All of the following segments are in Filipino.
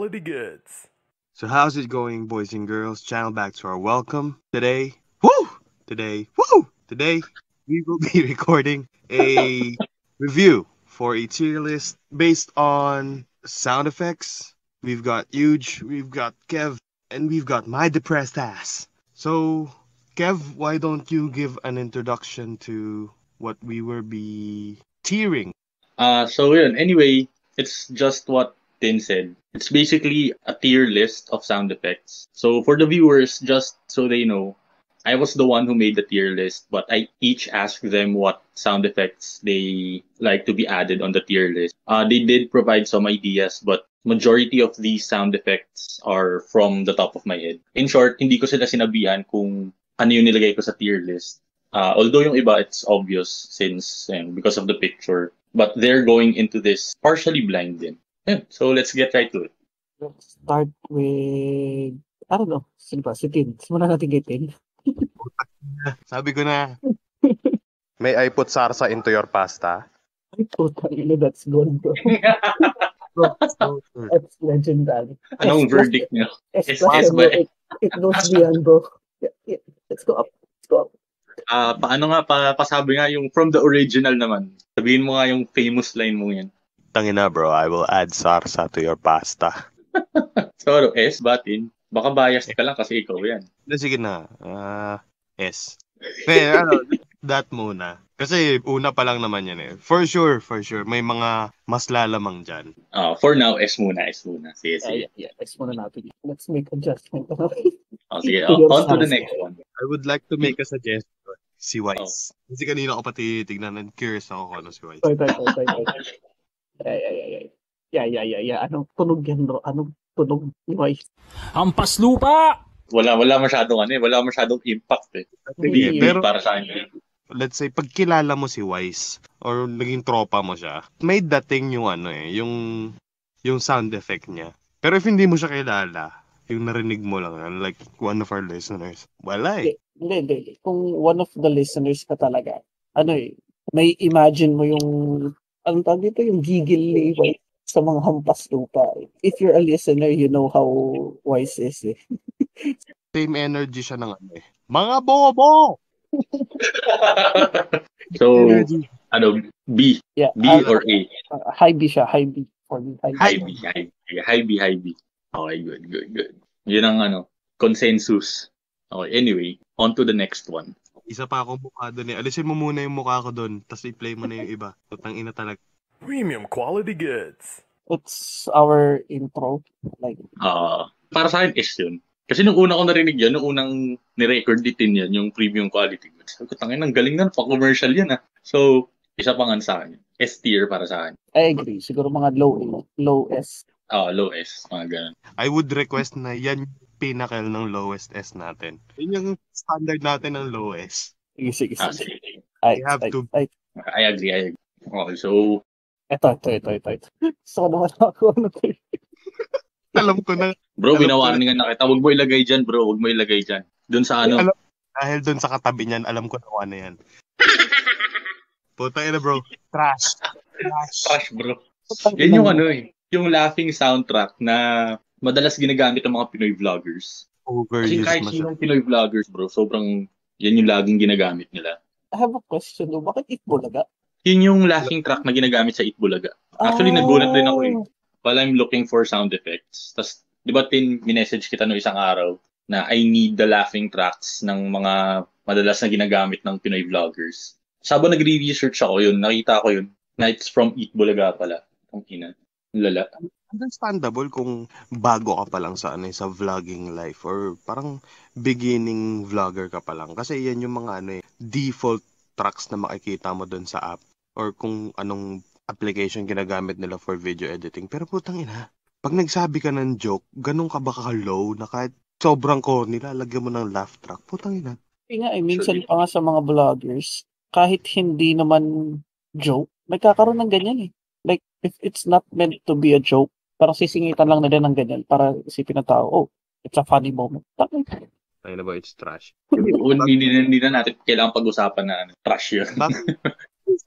quality goods. So how's it going, boys and girls? Channel back to our welcome. Today we will be recording a review for a tier list based on sound effects. We've got Huge, we've got Kev, and we've got my depressed ass. So, Kev, why don't you give an introduction to what we will be tiering? So yun, anyway, it's just what Tin said. It's basically a tier list of sound effects. So for the viewers, just so they know, I was the one who made the tier list, but I each asked them what sound effects they like to be added on the tier list. They did provide some ideas, but majority of these sound effects are from the top of my head. In short, hindi ko sila sinabihan kung ano yung nilagay ko sa tier list. Although yung iba, it's obvious since because of the picture. But they're going into this partially blind din. Yeah, so let's get right to it. Let's start with, I don't know, sino ba? Si Tin. Simulan natin kay Tin. Sabi ko na, may I put sarsa into your pasta? Ay, puta, that's good, bro. That's legendary. Anong verdict niyo? S+, S bro. ba? It goes beyond, bro. Yeah. Let's go up. Paano nga, pasabi nga yung from the original naman. Sabihin mo nga yung famous line mo yan. Tangina bro, I will add sarsa to your pasta. So, S, batin. Baka biased ka lang kasi ikaw yan. Sige na. S. Pero that muna. Kasi una pa lang naman yan eh. For sure. May mga mas lalamang dyan. For now, S muna. Sige. Yeah. Let's muna natin. Let's make adjustment. Sige, on to the next one. I would like to make a suggestion. Si Wise. Kasi kanina ko pati tignan and curious ako kung ano si Wise. Yeah. Anong tunog yan, bro? Anong tunog ni Wise? Ampas lupa! Wala masyadong impact eh. Hindi pero para sa akin. Let's say, pag kilala mo si Wise or naging tropa mo siya, may dating yung yung sound effect niya. Pero if hindi mo siya kilala, yung narinig mo lang, like one of our listeners, wala eh. Hindi. Kung one of the listeners ka talaga, may imagine mo yung, anong tawag dito, yung gigil ni Wise sa mga hampas lupa. If you're a listener, you know how Wise is eh. Same energy siya ng mga bobo! So, B? Yeah, B or A? High B siya, high B for me. High B. Okay, good. Yun ang consensus. Okay, anyway, on to the next one. Isa pa akong mukha doon eh. Alisin mo muna yung mukha ko doon, tapos i-play mo na yung iba. Tutang ina talaga. Premium quality goods. It's our intro. Para sa akin, S yun. Kasi nung una ko narinig yan, nung unang ni-record din yan, yung premium quality goods. Sabi ko, tangin, ang galing na, pa-commercial yan ah. So, isa pa nga sa akin. S tier para sa akin. I agree. Siguro mga low S. Low S, mga ganun. I would request na yan yung pinnacle ng lowest S natin. Yun yung standard natin ng low S. Sige. I have to. I agree. Okay, so... Ito. So, naman ako. Alam ko na. Bro, binawarningan na kita. Huwag mo ilagay dyan, bro. Doon sa Dahil doon sa katabi niyan, alam ko na kung ano yan. Puta ina, bro. Trash, bro. Yan yung yung laughing soundtrack na madalas ginagamit ng mga Pinoy vloggers. Kasi kahit sinong Pinoy vloggers, bro, sobrang yan yung laging ginagamit nila. I have a question, though. Bakit Itbulaga? Yun yung laughing track na ginagamit sa Itbulaga. Actually, nagulat din ako eh. While I'm looking for sound effects. Tapos, di ba minessage kita no isang araw na I need the laughing tracks ng mga madalas na ginagamit ng Pinoy vloggers. Sabang nagre-research ako yun, nakita ko yun, na it's from Itbulaga pala. Ang ina. Lala. Understandable kung bago ka pa lang sa sa vlogging life or parang beginning vlogger ka pa lang. Kasi yan yung mga default tracks na makikita mo dun sa app or kung anong application ginagamit nila for video editing. Pero putang ina, pag nagsabi ka ng joke, ganun ka ba ka-low na kahit sobrang corny, lalagyan mo ng laugh track? Putang ina. Minsan pa nga sa mga vloggers, kahit hindi naman joke, nagkakaroon ng ganyan eh. Like, if it's not meant to be a joke, parang sisingitan lang nila ng ganyan para isipin ng tao, it's a funny moment. Ay na ba, it's trash. Hindi na natin kailangan pag-usapan na trash yun.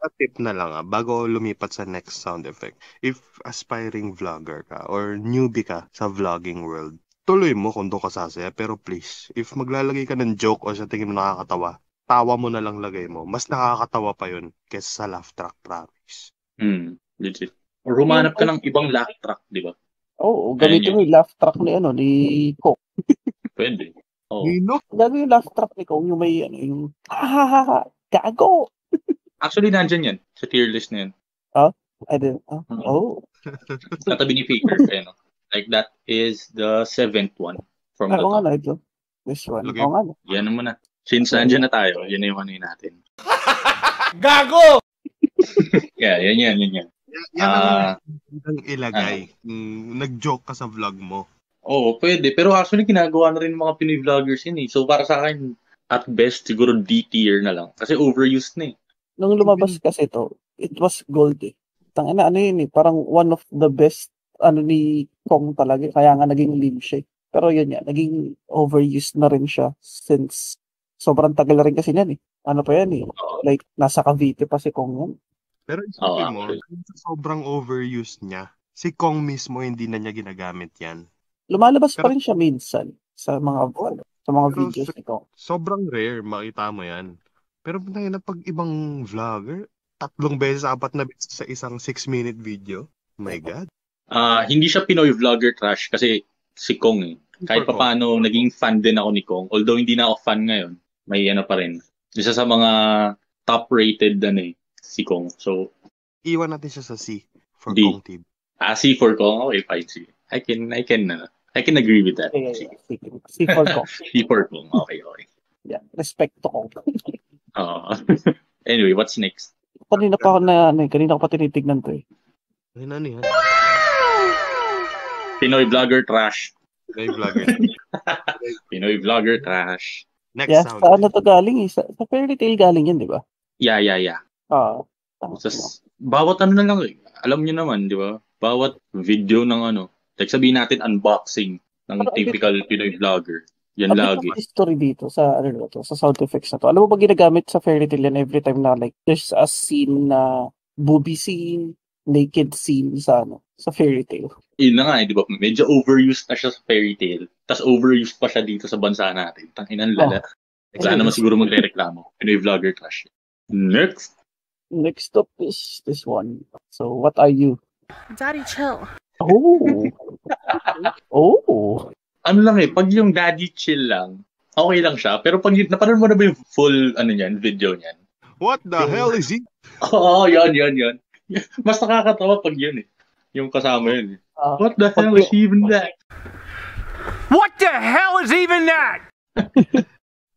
a tip na lang bago lumipat sa next sound effect. If aspiring vlogger ka or newbie ka sa vlogging world, tuloy mo kung doon ka sasaya. Pero please, if maglalagay ka ng joke o sa tingin mo nakakatawa, tawa mo na lang lagay mo. Mas nakakatawa pa yun kesa sa laugh track, promise. Legit. Or humanap ka ng ibang laugh track, di ba? Oo, gamitin mo yung laugh track ni Coke. Pwede. Oo. Nino? Gagawin yung laugh track ni Coke, yung may yung ha, gago! Actually, nandyan yan. Sa tier list na yan. I didn't, Katabi ni Faker. Ayun, no? Like, that is the 7th one from the Oo nga top. na ito. This one. Lagay- Oo nga na. Yan naman na. Since nandyan na tayo, yun na yung ano yun natin. Gago! Yeah, yan. Yan ang ilagay. Nag-joke ka sa vlog mo. Oo, pwede. Pero actually, ginagawa na rin ng mga Pinoy vloggers yun eh. So, para sa akin, at best, siguro D-tier na lang. Kasi overused na eh. Nung lumabas kasi ito, it was gold eh. Tangina, yun eh. Parang one of the best, ni Kong talaga. Kaya nga naging meme siya eh. Pero yun yan, naging overused na rin siya since sobrang tagal na rin kasi yan eh. Ano pa yan eh. Like, nasa Cavite pa si Kong yan. Pero isipin mo, actually. sa sobrang overuse niya, si Kong mismo hindi na niya ginagamit yan. Lumalabas pa Pero- rin siya minsan sa mga Pero videos ni Kong. Sobrang rare, makita mo yan. Pero na pag ibang vlogger, 3 beses, 4 na beses sa isang 6-minute video. My God. Hindi siya Pinoy vlogger trash kasi si Kong eh. Kahit For pa paano, naging fan din ako ni Kong. Although hindi na ako fan ngayon, may ano pa rin. Isa sa mga top-rated si Kong. So, Iwan natin siya sa C for D. Kong TV. C for Kong, okay, fine. C. I can agree with that. Si for Kong. C for Kong, okay. Yeah, respect to Kong. Anyway, what's next? Kanina ko pa tinitignan to eh. Ano yan? Pinoy vlogger trash. May vlogger. Pinoy vlogger trash. Next Yeah, sound. sa ano to galing eh. Sa Fairy Tail galing yan, di ba? Yeah. Bawat ano na lang eh. Alam niyo naman, di ba? Bawat video ng like sabihin natin unboxing ng Pero, typical Pinoy vlogger. Yan A bit lagi. of history dito sa sa sound effects na to. Alam mo ba ginagamit sa Fairy Tail yan every time na like there's a scene na booby scene, naked scene sa Fairy Tail. Yun na nga di ba? Medyo overused na siya sa fairy tale. Tapos overused pa siya dito sa bansa natin. Tanginan lala. Saan naman siguro magre-reklamo. Pinoy vlogger trash. Next. Next up is this one. So, what are you? Daddy, chill. Oh. Ano lang pag yung daddy chill lang, okay lang siya. Pero pag napanood mo na ba yung full video niyan? What the hell is he? Oo, yan. Mas nakakatawa pag yun eh. Yung kasama yun eh. What the hell is even that? What the hell is even that?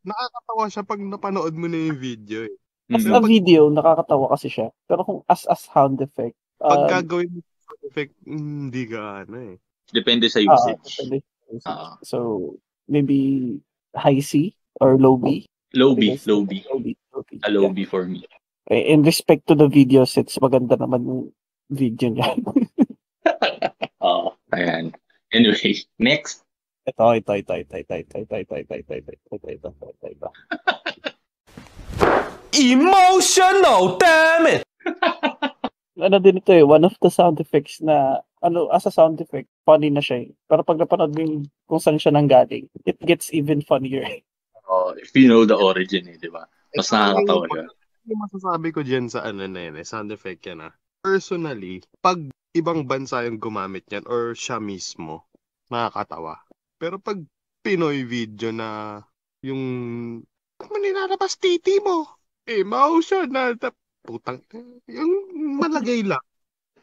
Nakakatawa siya pag napanood mo na yung video eh. As a video, nakakatawa kasi siya. Pero kung as sound effect, Pag gagawin mo yung sound effect, hindi ka eh. Depende sa usage. depende. So, maybe high C or low B? Low B. Low B. A low B for me. In respect to the video sets, maganda naman yung video niya. Ayan. Anyway, next. Ito. Emotional, damn it! Ano din ito one of the sound effects na, as a sound effect, funny na siya eh. Pero pag napanood mo yung kung saan siya nanggaling, it gets even funnier. If you know the origin di ba? Mas nakakatawa siya. Yung masasabi ko dyan sa sound effect yan Personally, pag ibang bansa yung gumamit yan or siya mismo, nakakatawa. Pero pag Pinoy video na yung nilalabas titi mo, emotion na putang, yung malagay lang.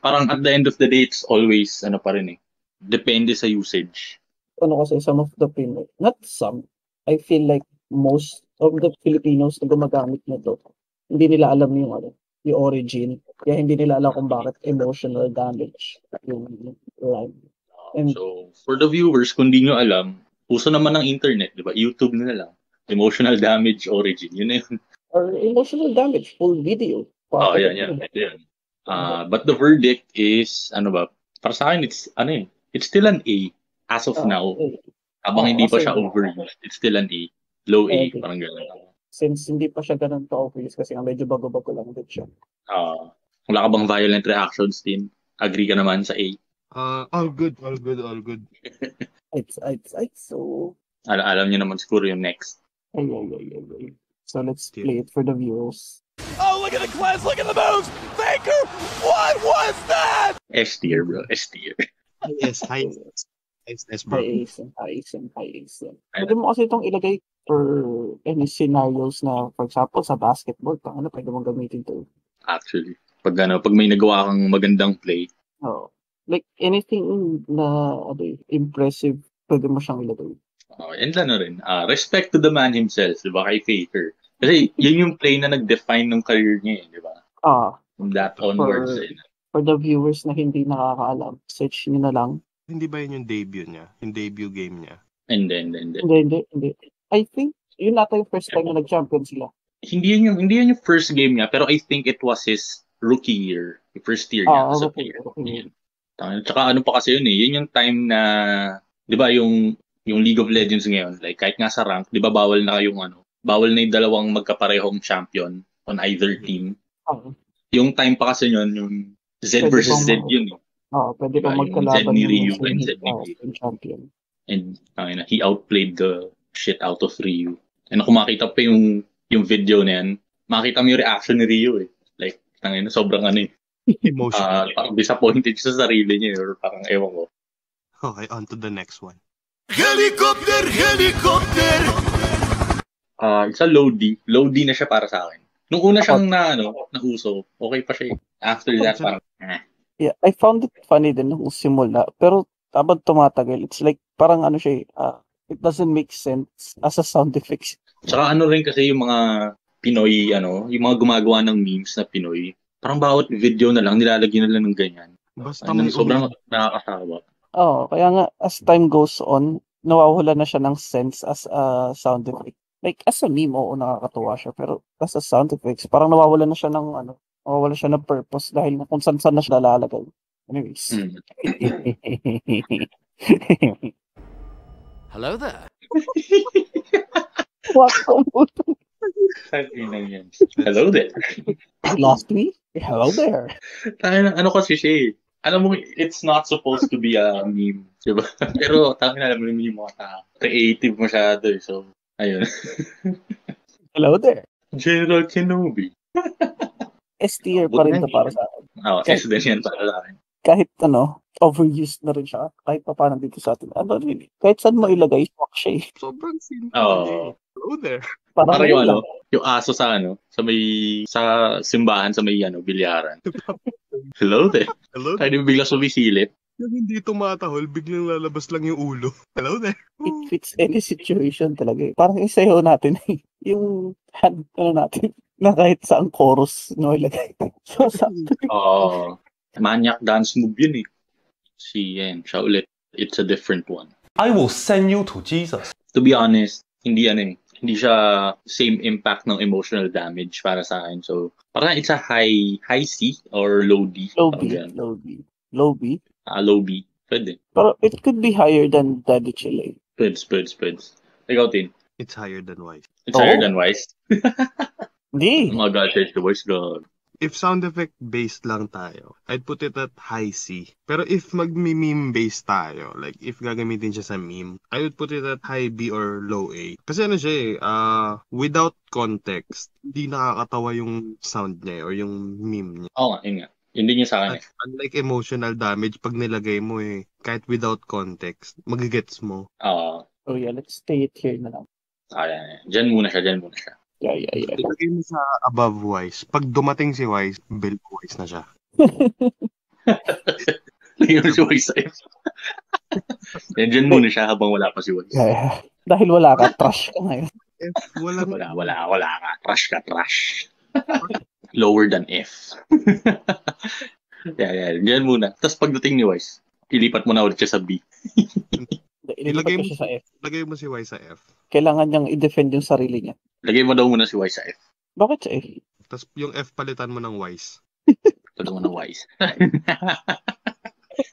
Parang at the end of the day, it's always, pa rin depende sa usage. Kasi some of the Pinoy, not some, I feel like most of the Filipinos na gumagamit nito, hindi nila alam yung origin. Kaya hindi nila alam kung bakit emotional damage yung line. And, so, for the viewers, kung di nyo alam, uso naman ng internet, di ba? YouTube na lang. Emotional damage origin. Yun na yun. or emotional damage, full video. Yan. But the verdict is, para sa akin, it's still an A as of now. Habang hindi pa siya overused, it's still an A. Low A, parang gano'n. Since hindi pa siya ganun ka-obvious kasi nga medyo bago-bago lang din siya. Wala ka bang violent reactions, Tin? Agree ka naman sa A? All good, all good, all good. So, Alam niyo naman siguro yung next. ay. So, let's play it for the viewers. Oh, look at the cleanse, look at the moves! Faker, what was that? S tier, bro. S tier. Yes, nice, bro. High ace. Pwede mo kasi itong ilagay for any scenarios na, for example, sa basketball, pwede mong gamitin to. Actually. Pag may nagawa kang magandang play. Oh. Like, anything na impressive, pwede mo siyang ilagay. And rin, respect to the man himself, di ba, kay Faker. Kasi yun yung play na nag-define ng career niya, di ba? From that onwards. For the viewers na hindi nakakaalam, search nyo na lang. Hindi ba yun yung debut niya? Yung debut game niya? Hindi. Hindi. I think, yun nata yung first time na nag-champion sila. Hindi yun yung first game niya, pero I think it was his rookie year. Yung first year niya as a player. Tsaka ano pa kasi yun eh, yun yung time na, di ba yung League of Legends ngayon, like kahit nga sa rank, di ba bawal na yung dalawang magkaparehong champion on either team. Yung time pa kasi yun, yung Z versus Z yun eh. Pwede diba, kong magkalaban Z ni Ryu and Z ni yung champion. And he outplayed the shit out of Ryu. And kung makita pa yung video na yan, makita mo yung reaction ni Ryu eh. Like, sobrang Emotional. parang disappointed sa sarili niya or parang ewan ko. Okay, on to the next one. Helicopter! It's a low D. Low D na siya para sa akin. Nung una siyang nauso, okay pa siya. After that, parang, Yeah, I found it funny din nung simula. Pero habang tumatagal, it's like, parang siya it doesn't make sense as a sound effects. Tsaka rin kasi yung mga Pinoy, yung mga gumagawa ng memes na Pinoy, parang bawat video na lang, nilalagyan na lang ng ganyan. Basta Sobrang nakakasawa. Kaya nga, as time goes on, nawawala na siya ng sense as a sound effect. Like, as a meme, nakakatuwa siya. Pero as a sound effects, parang nawawala na siya ng purpose dahil kung saan na siya lalagay. Anyways. Hello there. Hello there. Lost me? Hello there. Ano kasi siya eh. Alam mo, it's not supposed to be a meme. Diba? Pero, alam mo yung mga creative masyado eh. So, ayun. Hello there. General Kenobi. S tier pa rin to para sa akin. S din yan para sa akin. Kahit overused na rin siya. Kahit pa paano dito sa atin. Kahit saan mo ilagay, swak siya eh. Sobrang simple. Hello there. Parang yung yung aso sa sa simbahan sa may bilyaran. Hello there. Hello there. Kaya bigla sumisilip. Yung hindi tumatahol, biglang lalabas lang yung ulo. Hello there. It fits any situation talaga eh. Parang isayaw natin yung hand natin na kahit saan chorus ilagay. So, Maniac dance move yun eh. Siya ulit. It's a different one. I will send you to Jesus. To be honest, hindi siya same impact ng emotional damage para sa akin. So, parang it's a high C or low D. Low B. Low B. Pwede. Pero it could be higher than Daddy Chile. Pwede. Ikaw, Tin. It's higher than Wise. It's higher than Wise. Hindi. Oh my God, search the voice, God. If sound effect based lang tayo, I'd put it at high C. Pero if mag-meme based tayo, like if gagamitin siya sa meme, I would put it at high B or low A. Kasi siya without context, hindi nakakatawa yung sound niya or yung meme niya. Oo nga, yun nga. Yun din yung sa akin. Unlike emotional damage, pag nilagay mo kahit without context, magigets mo. Oh yeah, let's stay it here na lang. Diyan muna siya. Yeah. Ilagay mo sa above Wise. Pag dumating si Wise, build Wise na siya. Lagyan mo si Wise sa F. Diyan muna siya habang wala pa si Wise. Yeah. Dahil wala ka, trash ka ngayon. Wala ka. Trash. Lower than F. Yeah. Diyan muna. Tapos pagdating ni Wise, ilipat mo na ulit siya sa B. Ilagay mo siya sa F. Lagay mo si Wise sa F. Kailangan niyang i-defend yung sarili niya. Lagay mo daw muna si Wise sa F. Bakit sa F? Tapos yung F palitan mo ng Wise. Palitan mo ng Wise.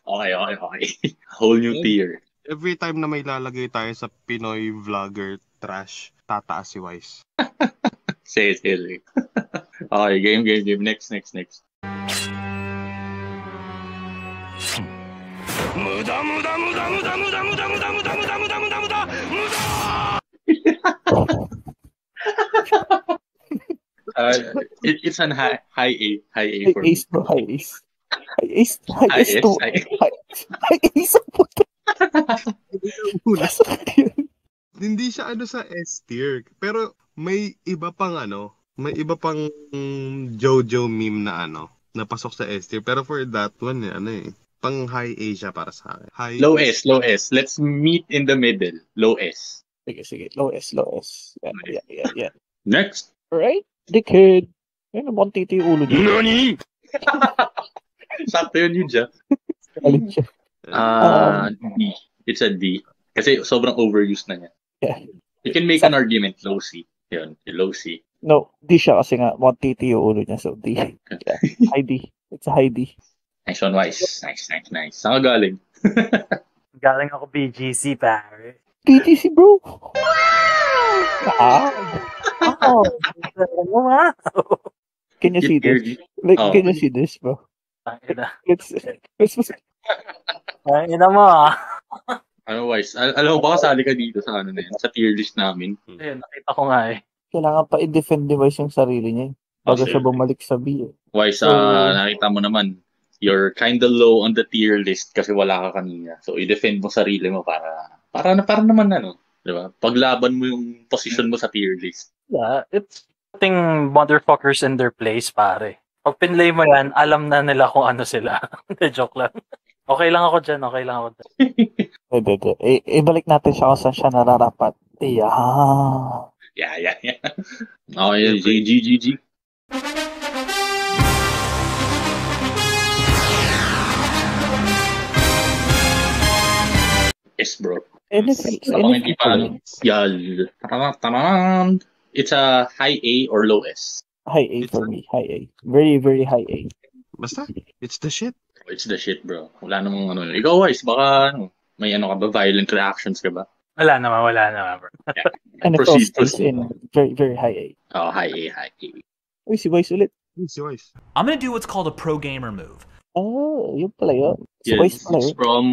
Okay. Whole new tier. Every time na may lalagay tayo sa Pinoy vlogger trash, tataas si Wise. Say it. Okay, game. Next. It's an high A for me. Ace, bro. High ace. High ace. High High ace. S, to- high- High ace. Ang puto. Masakit yun. Hindi siya sa S tier. Pero may iba pang JoJo meme na napasok sa S tier. Pero for that one, pang high A siya para sa akin. Low S. Let's meet in the middle. Low S. Sige. Low S. Yeah. Next. Alright? Dickhead. Ayun, naman titi yung ulo niya. NANI?! Sakto yun, Jeff. Galit siya. D. It's a D. Kasi sobrang overused na niya. Yeah. You can make an argument low C. Yun, low C. No, D siya kasi nga, one titi yung ulo niya. So, D. Yeah. High D. It's a high D. Nice one, Wise. Nice. Saan ka galing? Galing ako BGC, pare. TTC, bro. Oh, wow. Can you see this? Like, Oh. can you see this, bro? Let's Ina mo, ah. Ano, Wise? Alam mo ba kasali ka dito sa sa tier list namin? Ayun, nakita ko nga eh. kailangan pa i-defend device yung sarili niya. Bago siya bumalik sa B. Wise, nakita mo naman, you're kinda low on the tier list kasi wala ka kanina. So, i-defend mo sarili mo para naman di ba? Paglaban mo yung position mo sa tier list. Yeah, it's putting motherfuckers in their place, pare. Pag pinlay mo yan, alam na nila kung ano sila. Hindi, joke lang. Okay lang ako dyan. Pwede. Ibalik natin siya kung saan siya nararapat. Yeah. Yeah. Okay, GG. Yes, bro. Hindi pa, Yal. Taran. It's a high A or low S. High A for me. High A. Very, very high A. Basta, it's the shit. It's the shit, bro. Wala namang Ikaw, Wise, baka may ka ba? Violent reactions ka ba? Wala naman, bro. Yeah. And it all Proceed. stays in very, very high A. Oh, high A. Uy, si Vice ulit. It's yours. I'm gonna do what's called a pro gamer move. Oh, yun pala yun. Si Yes, Vice pala it's yun. from,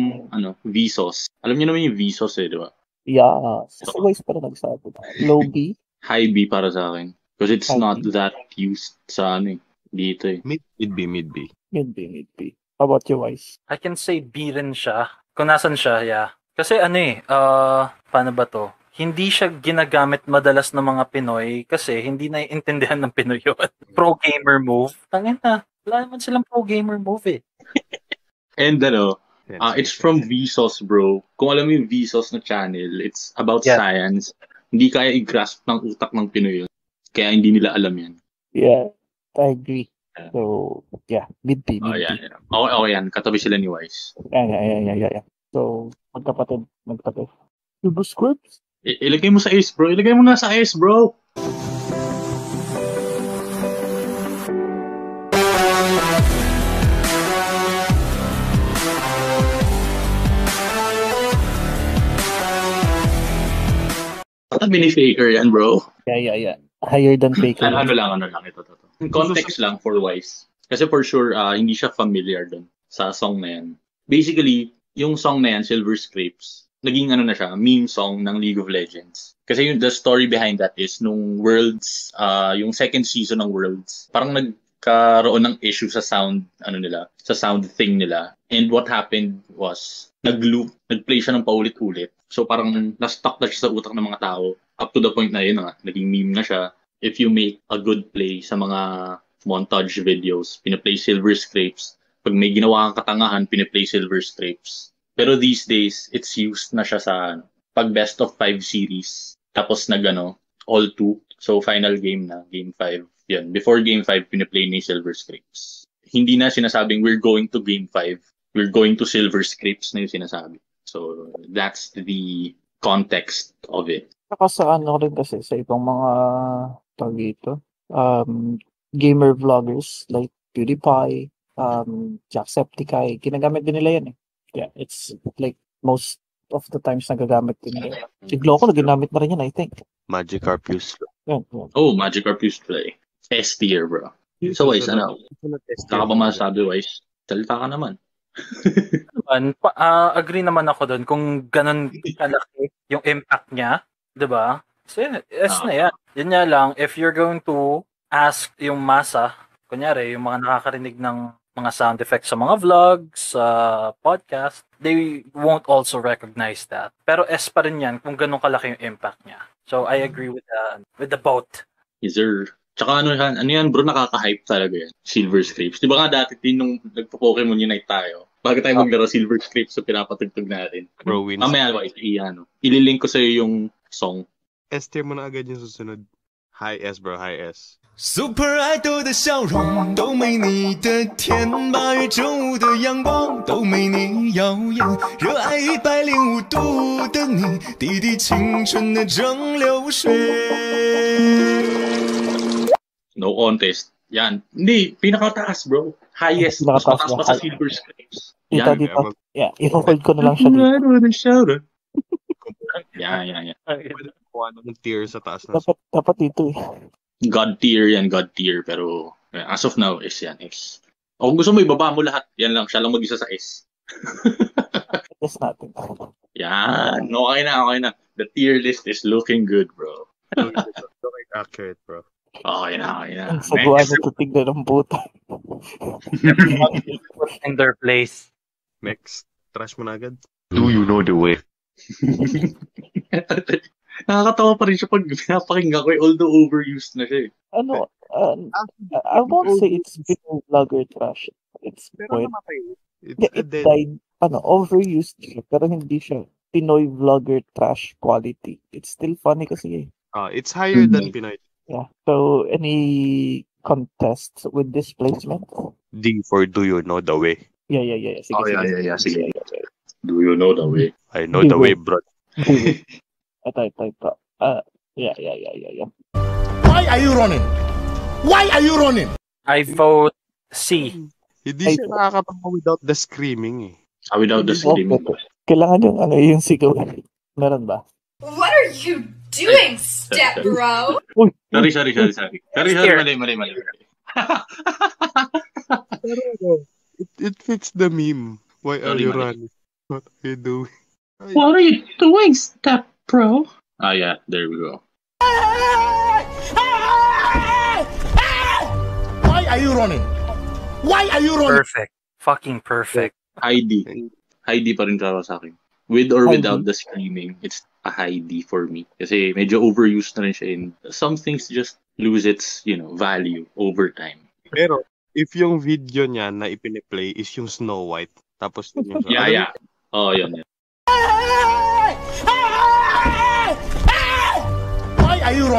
Vsauce. Alam niyo naman yung Vsauce di ba? Yeah. Si Vice pala nagsabi. Low B. High B para sa akin. Because it's High not B. that used sa dito eh. Mid B. Mid B. How about you, Vice? I can say B rin siya. Kung nasan siya, yeah. Kasi paano ba to? Hindi siya ginagamit madalas ng mga Pinoy kasi hindi naiintindihan ng Pinoy yun. Pro gamer move. Tangin na. Wala naman silang pro gamer move eh. And it's from Vsauce, bro. Kung alam mo yung Vsauce na channel, it's about Yeah. science. Hindi kaya i-grasp ng utak ng Pinoy yun. Kaya hindi nila alam yan. Yeah. I agree. So, yeah. Mid B. Oh, yan. Okay yan. Katabi sila ni Wise. Yeah. So, magkapatid. Super scripts? Ilagay mo sa ace, bro. Ilagay mo na sa ace, bro. Katabi ni Faker yan, bro. Yeah. Higher than Faker. Ano lang, ito. In context lang for Wise. Kasi for sure, hindi siya familiar dun sa song na yan. Basically, yung song na yan, Silver Scrapes, naging na siya, meme song ng League of Legends. Kasi the story behind that is nung Worlds, yung second season ng Worlds, parang nagkaroon ng issue sa sound, sa sound thing nila. And what happened was, nag-loop, nag-play siya ng paulit-ulit. So parang na-stuck na siya sa utak ng mga tao. Up to the point na yun, naging meme na siya. If you make a good play sa mga montage videos, pinaplay Silver Scrapes. Pag may ginawa kang katangahan, pinaplay Silver Scrapes. Pero these days, it's used na siya sa pag best of 5 series. Tapos all 2. So final game na, game 5. Yan. Before game 5, pinaplay ni Silver Scrapes. Hindi na sinasabing we're going to game 5. We're going to Silver Scrapes na yung sinasabi. So that's the context of it. Saka sa rin kasi sa ibang mga gamer vloggers like PewDiePie, Jacksepticeye, ginagamit din nila yan eh. Yeah, it's like most of the times nagagamit din nila. Si Gloco, naginamit na rin yan, I think. Magikarp use. Yan, yan. Oh, Magikarp used to play. S tier, bro. So, Wise, ano? Saka ba masasabi, Wise? Salita ka naman. Agree naman ako doon kung ganun kalaki yung impact niya, 'di ba? So, S na yan. Yun nga lang, if you're going to ask yung masa, kunyari, yung mga nakakarinig ng mga sound effects sa mga vlogs, sa podcast, they won't also recognize that. Pero S pa rin yan kung ganun kalaki yung impact niya. So, I agree with the both. Yes, sir. Tsaka ano yan, bro, nakaka-hype talaga yan. Silver Scrapes. Di ba nga dati din nung nagpo-Pokemon Unite tayo, bago tayo maglaro Silver Scrapes so pinapatugtog natin. Bro, wins. Mamaya, ililink ko sa'yo yung song. S tier mo na agad yung susunod. High S, bro. High S. Super Idol 的笑容都没你的甜，8月正午的阳光都没你耀眼，热爱105度的你，滴滴青春的蒸馏水。 No contest. Yan. Hindi, pinakataas, bro. Highest. Mas Pinakataas mataas pa ba? sa Silver Scrapes. Dito, Yan. dito. Yeah, i-hold ko na lang siya dito. Yan. Kung anong tier sa taas na. Dapat dito eh. God tier yan, God tier. Pero as of now, S yan, S. O kung gusto mo, ibaba mo lahat. Yan lang, siya lang mag-isa sa S. Yes natin. Yan. Okay na. The tier list is looking good, bro. Okay, accurate, bro. Okay na. Ang sagwa na titignan ng puta. In their place. Next. Trash mo na agad. Do you know the way? Nakakatawa pa rin siya pag pinapakinggan ko, although overused na siya. Ano, I won't say it's Pinoy vlogger trash. It's point. It died, overused siya, pero hindi siya Pinoy vlogger trash quality. It's still funny kasi eh. It's higher than Pinoy. Yeah. So, any contests with this placement? D for Do You Know The Way. Yeah. Sige. Do you know the way? I know the way, bro. Ito. Yeah. Why are you running? I vote C. Hindi siya nakakatawa without the screaming eh. Without the screaming. Kailangan yung sigaw. Meron ba? What are you doing, step bro? Sorry. Mali. It fits the meme. Why are you running? What are you doing? What are you doing, step bro? Yeah, there we go. Why are you running? Perfect. Fucking perfect. Heidi pa rin para sa akin. With or without the screaming, it's a Heidi for me. Kasi medyo overused na rin siya in some things just lose its, value over time. Pero, if yung video niya na ipine-play is yung Snow White, tapos yung Yeah. Oh, yun. Why are you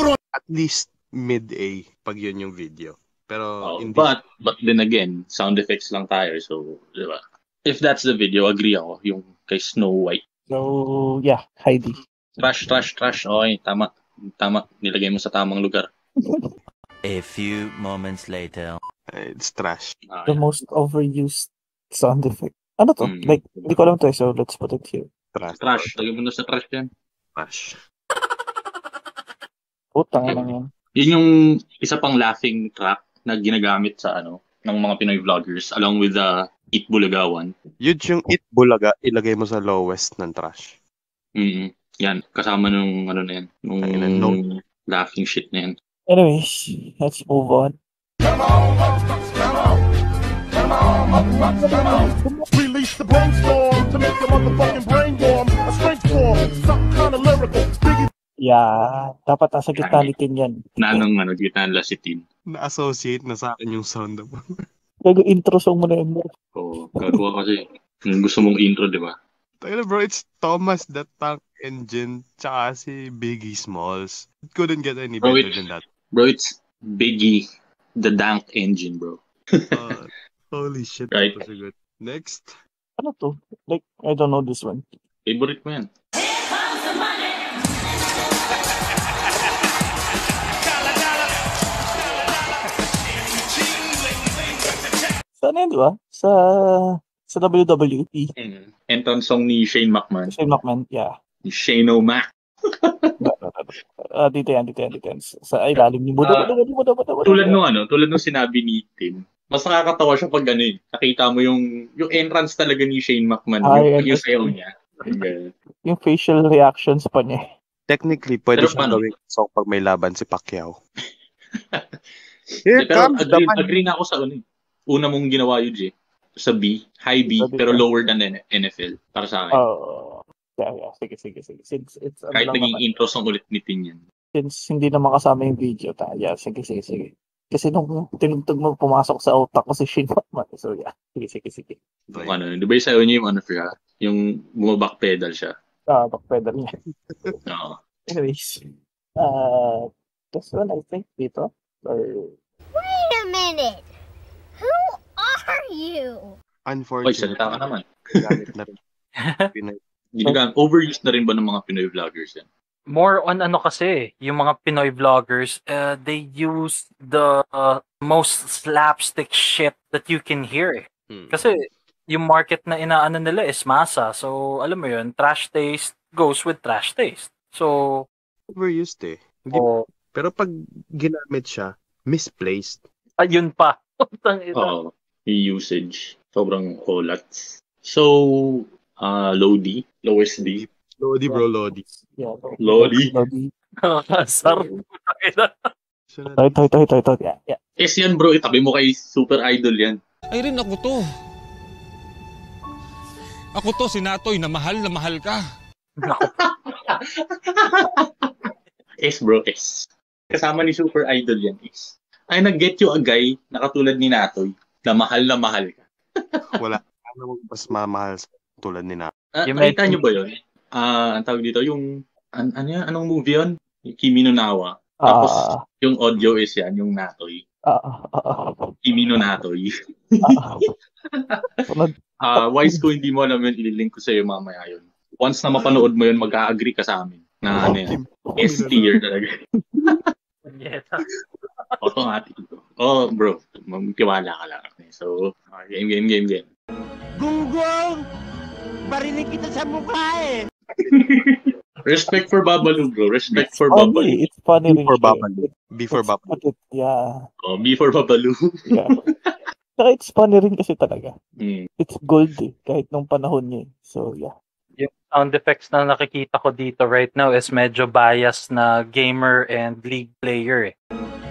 running? At least mid-A pag yun yung video. Pero, But then again, sound effects lang tayo. So, di ba? If that's the video, agree ako. Yung kay Snow White. So, yeah, Heidi. Trash. Okay, tama. Nilagay mo sa tamang lugar. A few moments later. it's trash. The most overused sound effect. Ano to? Like, hindi ko alam to so let's put it here. Trash. Lagay mo na sa trash yan. Trash. Putang lang yan. Yun yung isa pang laughing track na ginagamit sa ng mga Pinoy vloggers along with the Eat Bulaga one. Yun yung Eat Bulaga, ilagay mo sa lowest ng trash. Yan, kasama nung na yan. Nung laughing shit na yan. Anyways, let's move on. Release the brainstorm to make your motherfucking brain warm. A strength form, something kind of lyrical. Yeah, dapat nasa gitna ni Tin yan. Nanong gitna nila si Tin. Na-associate na sa akin yung sound mo. Intro song mo na yun. Oo, gagawa kasi. Gusto mong intro, di ba? Bro, it's Thomas the Tank Engine tsaka si Biggie Smalls. It couldn't get any better than that. Bro, it's Biggie the Dank Engine, bro. Holy shit, right. That was so good. Next. Ano to? Like, I don't know this one. Favorite mo yan. Saan yan, di ba? Sa WWE. Entrance song ni Shane McMahon. Shane McMahon, yeah. Shane O'Mac. Dito yan. Sa ilalim ni Buda. Tulad nung sinabi ni Tim, mas nakakatawa siya pag nakita mo yung entrance talaga ni Shane McMahon, yung sayaw niya. Yung facial reactions pa niya. Technically, pwede siya gawin song pag may laban si Pacquiao. Here Pero comes the man. agree na ako sa una mong ginawa yun, Jay. Sa B, high B, pero lower than NFL, para sa akin. Yeah. Sige. Since it's kahit naging intro song ulit ni Tin yan. Since hindi naman kasama yung video, sige. Kasi nung tinugtog mo, pumasok sa utak ko si Shane McMahon. So yeah, sige. Di ba yung sayo niya yung bumabak pedal siya? Back pedal niya. Oo. Anyways, this one I think dito. Wait a minute! Who are you? Unfortunately. Salita ka naman. Galit na rin. Overused na rin ba ng mga Pinoy vloggers yan? More on kasi, yung mga Pinoy vloggers, they use the most slapstick shit that you can hear. Kasi yung market na inaano nila is masa. So, alam mo yun, trash taste goes with trash taste. So, overused pero pag ginamit siya, misplaced. Ayun pa. Oo. Yung usage. Sobrang kolats. So, lowest D. Lodi, bro, Lodi. Yeah, Lodi. Kasar. Ito. Yeah. Yes yan, bro. Itabi mo kay Super Idol yan. Ay rin ako to. Ako to, si Natoy, na mahal ka. S, bro, S. Kasama ni Super Idol yan, S. Ay, nag-get you a guy na katulad ni Natoy na mahal ka. Wala. Ano mas mamahal sa tulad ni Natoy? Nakita nyo ba yun? Ang tawag dito, anong movie yun? Kimi no Nawa. Tapos, yung audio is yan, yung Natoy. Kimi no Natoy. Wise ko, hindi mo alam yun, ililink ko sa'yo mamaya yun. Once na mapanood mo yun, mag-a-agree ka sa amin. Na S-tier talaga. Automatic. Bro, magtiwala ka lang. So, game. Gunggong! Barinig kita sa mukha eh! Respect for Babalu, bro. Respect for Babalu. It's funny. Before Babalu. Yeah. Before Babalu. Yeah. Saka it's funny rin kasi talaga. It's gold kahit nung panahon niya. So, yeah. Yung sound effects na nakikita ko dito right now is medyo biased na gamer and league player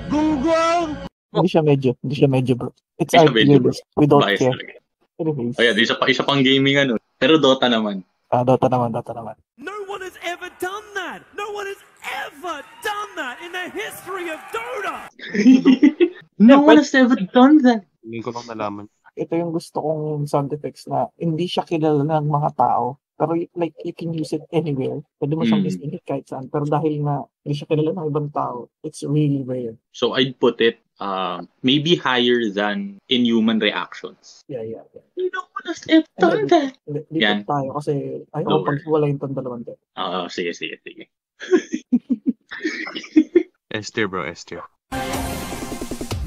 Gunggong! Hindi siya medyo, bro. It's our viewers. We don't bias care. Talaga. Anyways. Isa pang gaming Pero Dota naman. Dota naman. No one has ever done that! No one has ever done that in the history of Dota! No one has ever done that! Hindi ko lang nalaman. Ito yung gusto kong sound effects na hindi siya kilala ng mga tao. Pero like, you can use it anywhere. Pwede mo siyang distinguish kahit saan. Pero dahil nga, hindi siya kilala ng ibang tao, it's really rare. So, I'd put it maybe higher than Inhuman reactions. Yeah. No one has ever done that! Dito tayo kasi ayaw paghiwalayin itong dalawang din. Sige. S-tier, bro, S-tier.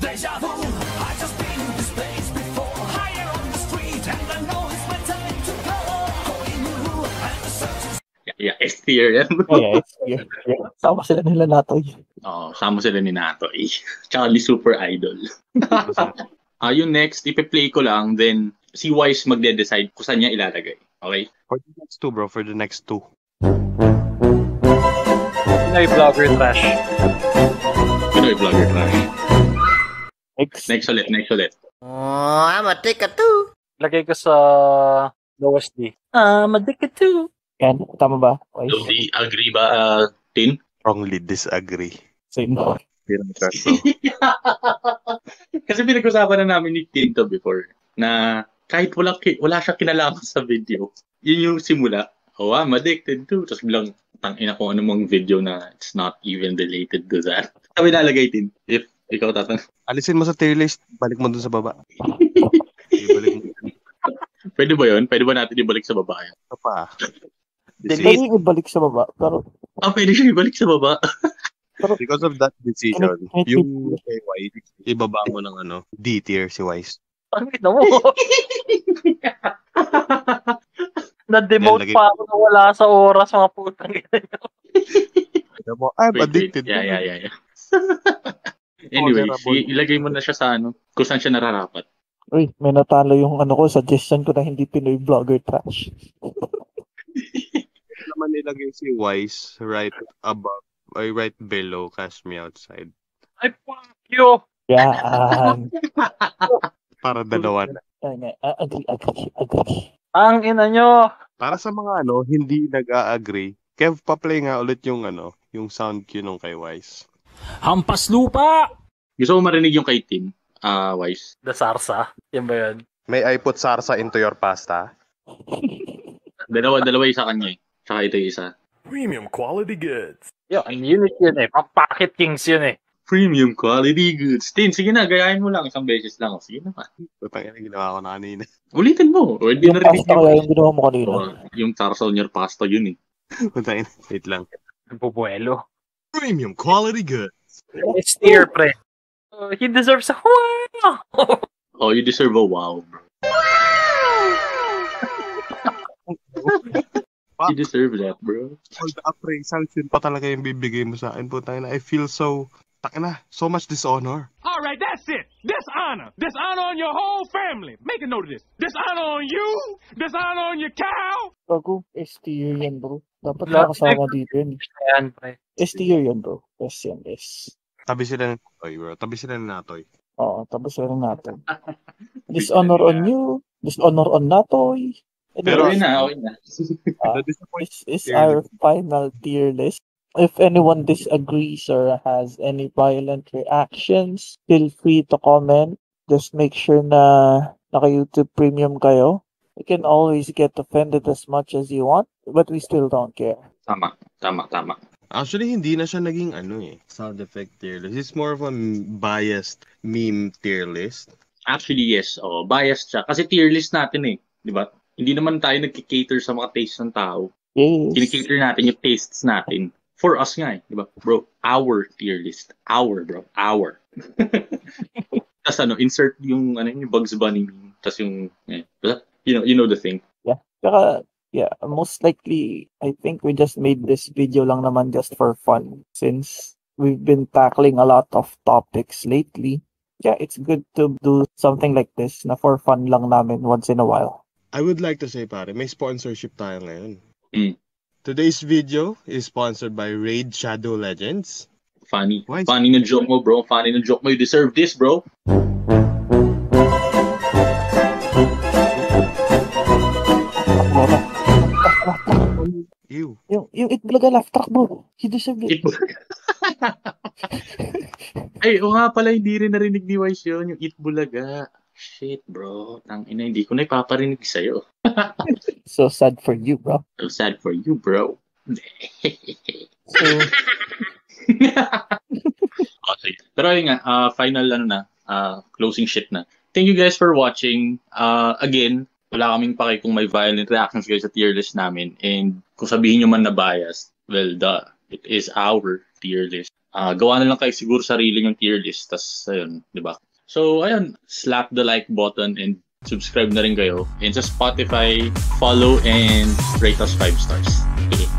Deja vu, I just been in this place before. Higher on the street and I know it's my time to go. Going new and the search is... Yeah, S-tier yan. Yeah, S-tier. Yeah. Sama sila nila Natoy. Sama sila ni Natoy. Tsaka ni Super Idol. Yung next, ipe-play ko lang, then si Wise magde-decide kung saan niya ilalagay. Okay? For the next two, bro. For the next two. Pinoy vlogger trash. Next ulit. I'm a ticker too. Lagay ko sa lowest D. I'm a ticker too. Yan, tama ba? Lodi, agree ba, Tin? Strongly disagree. Same. Kasi pinag-usapan na namin ni Tin to before na kahit wala siya kinalaman sa video, yun yung simula. I'm addicted to. Tapos bilang tangina kung anong video na it's not even related to that. Sabi nalagay Tin, if ikaw tatang. Alisin mo sa tier list, balik mo dun sa baba. Pwede ba yun? Pwede ba natin ibalik sa baba yan? Ito pa. Pwede yung ibalik sa baba, pero... pwede siya ibalik sa baba. Because of that decision, yung kay Wise, ibaba mo ng D tier si Wise. Ang ina mo. Na-demote pa ako na wala sa oras, mga putang ina. I'm Wait. addicted. Yeah. Anyway, ilagay mo na siya sa kung saan siya nararapat. Uy, may natalo yung suggestion ko na hindi Pinoy vlogger trash. Naman nilagay si Wise right above, or right below Cash Me Outside. Ay, fuck you! Yan. Para dalawa na. Agree. Ang ina nyo! Para sa mga hindi nag-a-agree, Kev, pa-play nga ulit yung yung sound cue nung kay Wise. Hampas lupa! Gusto mo marinig yung kay Tim, Wise? The Sarsa. Yan ba yun? May I put sarsa into your pasta? Dalawa yung sa kanya eh. Tsaka ito yung isa. Premium quality goods. Yo, ang unit yun eh. Pang-pocket kings yun eh. Premium quality goods. Tin, sige na, gayahin mo lang isang beses lang. Sige na ka. Putang ina, ginawa ko na kanina. Ulitin mo. O, hindi Yung narinig pasta kaya yung ginawa mo kanina. Yung Tarsal near pasta yun eh. Putang ina, wait lang. Bubuelo. Premium quality goods. It's tier, pre. He deserves a wow! Oh, you deserve a wow, bro. You deserve that, bro. All the appraisals yun pa talaga yung bibigay mo sa akin. Putang ina, I feel so much dishonor. All right, that's it. Dishonor. Dishonor on your whole family. Make a note of this. Dishonor on you. Dishonor on your cow. Bago, S-tier yan, bro. Dapat nakasama dito yun. Ayan, pre. S-tier yan, bro. S yan, S. Tabi sila ng Natoy, bro. Tabi sila ng Natoy. Oo, tapos meron natin. Dishonor on you. Dishonor on Natoy. Pero okay na. This is our final tier list. If anyone disagrees or has any violent reactions, feel free to comment. Just make sure na naka-YouTube Premium kayo. You can always get offended as much as you want, but we still don't care. Tama. Actually, hindi na siya naging sound effect tier list. It's more of a biased meme tier list. Actually, yes. Biased siya. Kasi tier list natin eh. Di ba? Hindi naman tayo nagki-cater sa mga taste ng tao. Yes. Kini-cater natin yung tastes natin. For us nga eh. Di ba? Bro, our tier list. Our. Tapos insert yung Bugs Bunny meme. Tapos yung, you know the thing. Yeah. Saka, most likely, I think we just made this video lang naman just for fun. Since we've been tackling a lot of topics lately. Yeah, it's good to do something like this na for fun lang namin once in a while. I would like to say, pare, may sponsorship tayo ngayon. Today's video is sponsored by Raid Shadow Legends. Funny. Funny na joke mo, bro. Funny na joke mo. You deserve this, bro. Ew. Yung Itbulaga laugh track, bro. He deserved it. Ay, nga pala, hindi rin narinig ni Wise yun. Yung Itbulaga. Shit, bro. Tangina, hindi ko na ipaparinig sa'yo. So sad for you, bro. So sad for you, bro. Okay. Pero ayun nga, final closing shit na. Thank you guys for watching. Again, wala kaming pake kung may violent reactions guys sa tier list namin. And kung sabihin nyo man na biased, well, it is our tier list. Gawa na lang kayo siguro sarili yung tier list. Tas, ayun, di ba? So, ayun, slap the like button and subscribe na rin kayo. And sa Spotify, follow and rate us 5 stars. Okay.